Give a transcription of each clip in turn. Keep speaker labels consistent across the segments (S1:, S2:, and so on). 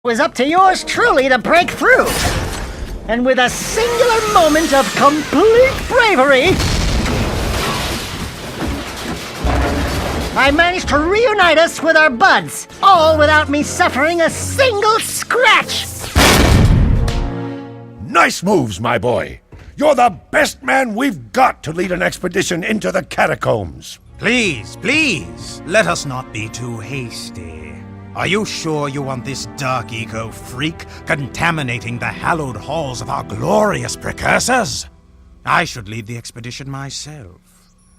S1: It was up to yours truly to break through. And with a singular moment of complete bravery, I managed to reunite us with our buds, all without me suffering a single scratch.
S2: Nice moves, my boy. You're the best man we've got to lead an expedition into the catacombs.
S3: Please, please, let us not be too hasty. Are you sure you want this dark eco freak contaminating the hallowed halls of our glorious precursors? I should lead the expedition myself.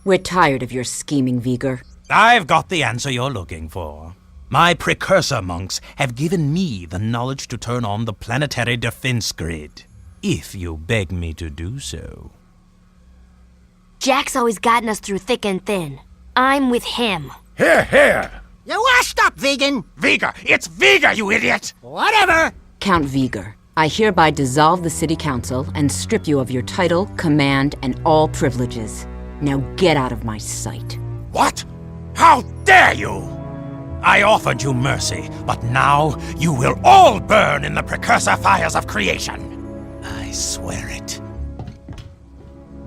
S4: We're tired of your scheming, Vigor.
S3: I've got the answer you're looking for. My precursor monks have given me the knowledge to turn on the planetary defense grid, if you beg me to do so.
S5: Jack's always gotten us through thick and thin. I'm with him.
S2: Here, here.
S1: You washed up, vegan.
S3: Vigor! It's Vigor, you idiot!
S1: Whatever.
S4: Count Vigor, I hereby dissolve the City Council and strip you of your title, command, and all privileges. Now get out of my sight.
S3: What? How dare you! I offered you mercy, but now you will all burn in the precursor fires of creation. I swear it.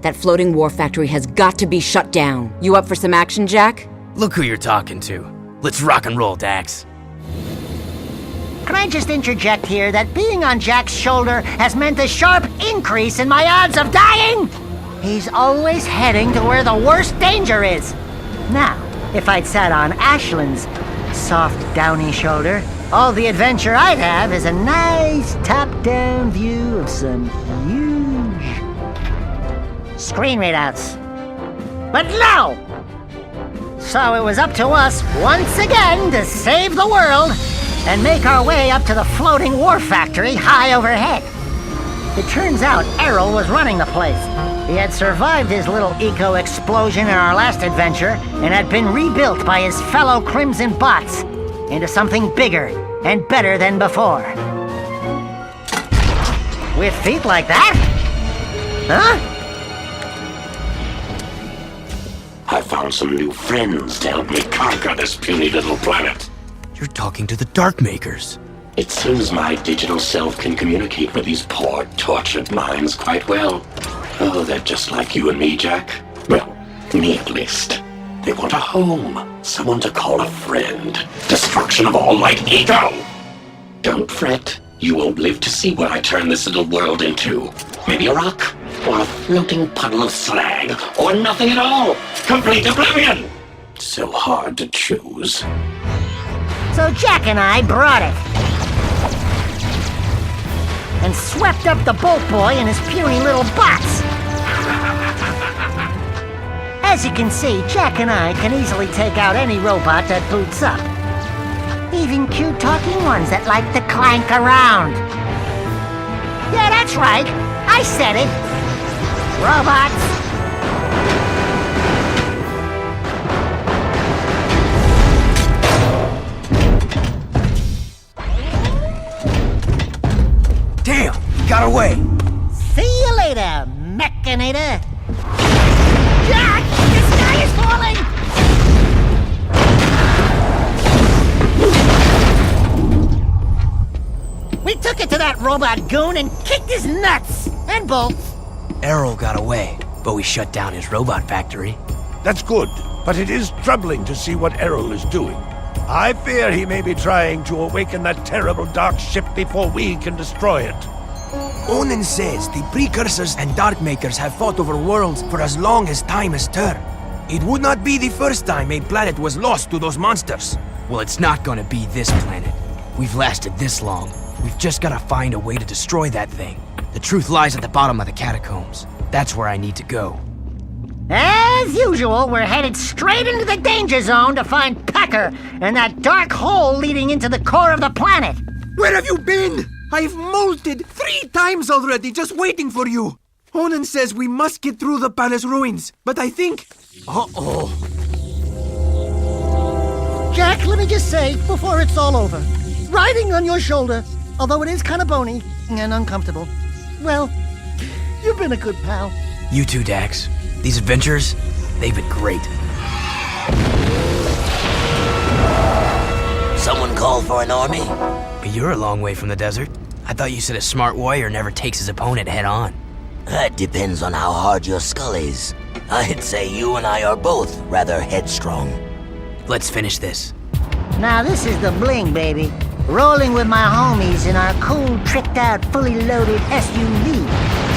S4: That floating war factory has got to be shut down. You up for some action, Jack?
S6: Look who you're talking to. Let's rock and roll, Dax.
S1: Can I just interject here that being on Jack's shoulder has meant a sharp increase in my odds of dying? He's always heading to where the worst danger is. Now, if I'd sat on Ashland's soft, downy shoulder, all the adventure I'd have is a nice top-down view of some huge screen readouts. But no! So it was up to us, once again, to save the world and make our way up to the floating war factory high overhead. It turns out Errol was running the place. He had survived his little eco-explosion in our last adventure and had been rebuilt by his fellow Crimson bots into something bigger and better than before. With feet like that? Huh?
S7: I found some new friends to help me conquer this puny little planet.
S6: You're talking to the Darkmakers.
S7: It seems my digital self can communicate with these poor, tortured minds quite well. Oh, they're just like you and me, Jack. Well, me at least. They want a home, someone to call a friend. Destruction of all light ego! Don't fret. You won't live to see what I turn this little world into. Maybe a rock, or a floating puddle of slag, or nothing at all. Complete oblivion! So hard to choose.
S1: So Jack and I brought it. And swept up the Bolt Boy and his puny little bots. As you can see, Jack and I can easily take out any robot that boots up. Even cute talking ones that like to clank around. Yeah, that's right. I said it. Robots.
S6: Damn, he got away.
S1: See you later, Mechanator. Jack, the sky is falling! We took it to that robot goon and kicked his nuts! And bolts.
S6: Errol got away, but we shut down his robot factory.
S2: That's good, but it is troubling to see what Errol is doing. I fear he may be trying to awaken that terrible dark ship before we can destroy it.
S8: Onan says the Precursors and Darkmakers have fought over worlds for as long as time has turned. It would not be the first time a planet was lost to those monsters.
S6: Well, it's not gonna be this planet. We've lasted this long. We've just gotta find a way to destroy that thing. The truth lies at the bottom of the catacombs. That's where I need to go.
S1: As usual, we're headed straight into the danger zone to find Pecker and that dark hole leading into the core of the planet.
S8: Where have you been? I've molted 3 times already, just waiting for you. Onan says we must get through the palace ruins, but I think... Uh-oh.
S1: Jack, let me just say, before it's all over, riding on your shoulder, although it is kind of bony and uncomfortable, well, you've been a good pal.
S6: You too, Dax. These adventures, they've been great.
S9: Someone call for an army?
S6: Are you're a long way from the desert. I thought you said a smart warrior never takes his opponent head on.
S9: That depends on how hard your skull is. I'd say you and I are both rather headstrong.
S6: Let's finish this.
S1: Now this is the bling, baby. Rolling with my homies in our cool, tricked-out, fully loaded SUV.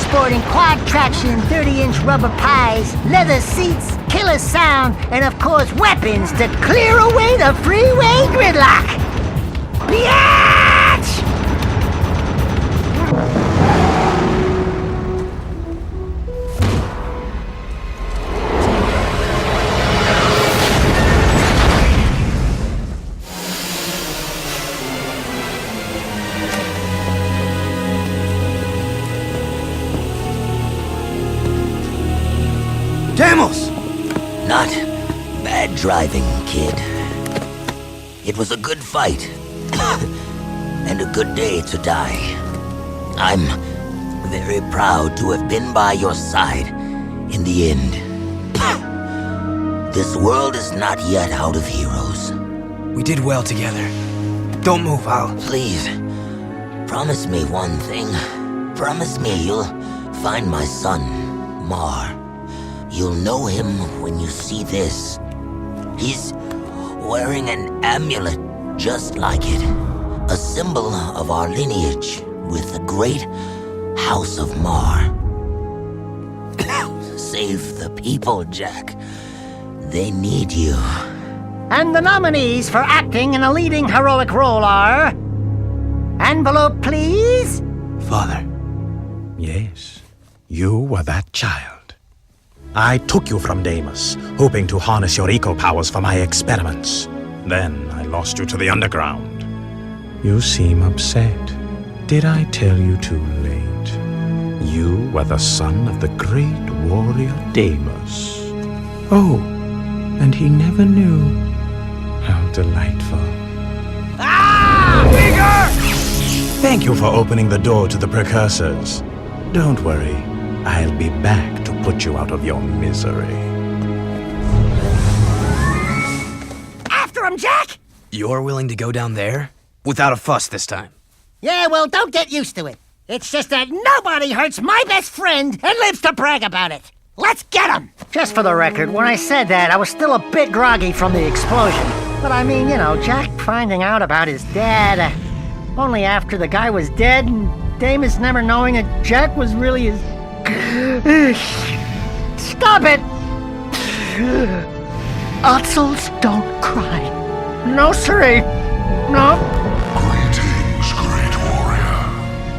S1: Sporting quad traction, 30-inch rubber pies, leather seats, killer sound, and of course weapons to clear away the freeway gridlock. Biatch!
S6: Damos!
S9: Not bad driving, kid. It was a good fight. And a good day to die. I'm very proud to have been by your side in the end. This world is not yet out of heroes.
S6: We did well together. Don't move, Al.
S9: Please, promise me one thing. Promise me you'll find my son, Mar. You'll know him when you see this. He's wearing an amulet just like it. A symbol of our lineage with the great House of Mar. Save the people, Jak. They need you.
S1: And the nominees for acting in a leading heroic role are... Envelope, please?
S3: Father. Yes, you were that child. I took you from Deimos, hoping to harness your eco powers for my experiments. Then I lost you to the underground. You seem upset. Did I tell you too late? You were the son of the great warrior Deimos. Oh, and he never knew. How delightful.
S1: Ah! Bigger!
S3: Thank you for opening the door to the precursors. Don't worry, I'll be back to put you out of your misery.
S1: After him, Jak!
S6: You're willing to go down there? Without a fuss this time.
S1: Yeah, well, don't get used to it. It's just that nobody hurts my best friend and lives to brag about it. Let's get him! Just for the record, when I said that, I was still a bit groggy from the explosion. But I mean, you know, Jak finding out about his dad, only after the guy was dead, and Deimos never knowing that Jak was really his... Stop it! Otzels don't cry. No, siree. No.
S10: Greetings, great warrior.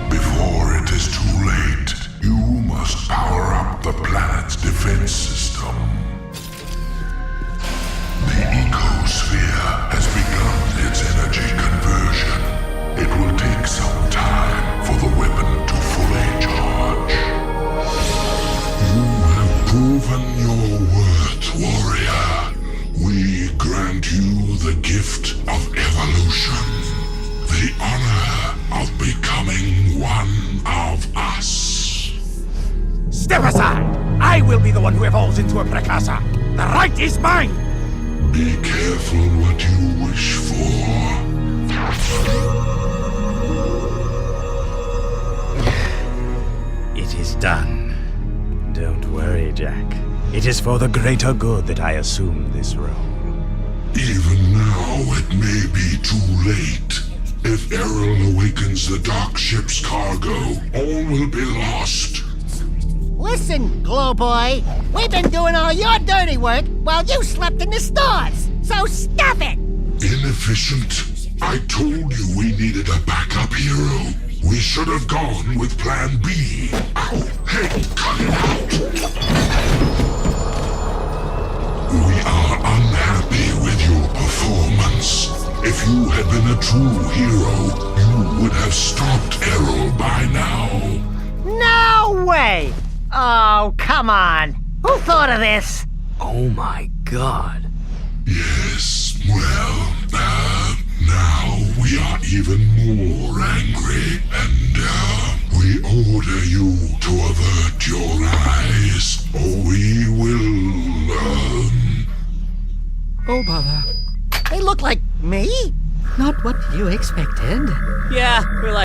S10: Before it is too late, you must power up the planet's defense system. The ecosphere has begun its energy conversion. It will take some time for the weapon to fully charge. You have proven your worth, warrior. We grant you the gift of evolution. The honor of becoming one of us.
S2: Step aside! I will be the one who evolves into a precursor. The right is mine!
S10: Be careful what you wish for.
S3: It is done. Don't worry, Jak. It is for the greater good that I assume this role.
S10: Even now, it may be too late. If Errol awakens the dark ship's cargo, all will be lost.
S1: Listen, Glow Boy, we've been doing all your dirty work while you slept in the stars. So stop it!
S10: Inefficient. I told you we needed a backup hero. We should have gone with Plan B. Ow, hey, cut it out! We are unhappy with your performance. If you had been a true hero, you would have stopped Errol by now.
S1: No way! Oh, come on. Who thought of this?
S6: Oh my god.
S10: Yes, well, now we are even more angry, and we order you to avert your eyes, or we will,
S1: Oh, bother. They look like me?
S11: Not what you expected.
S12: Yeah, we're like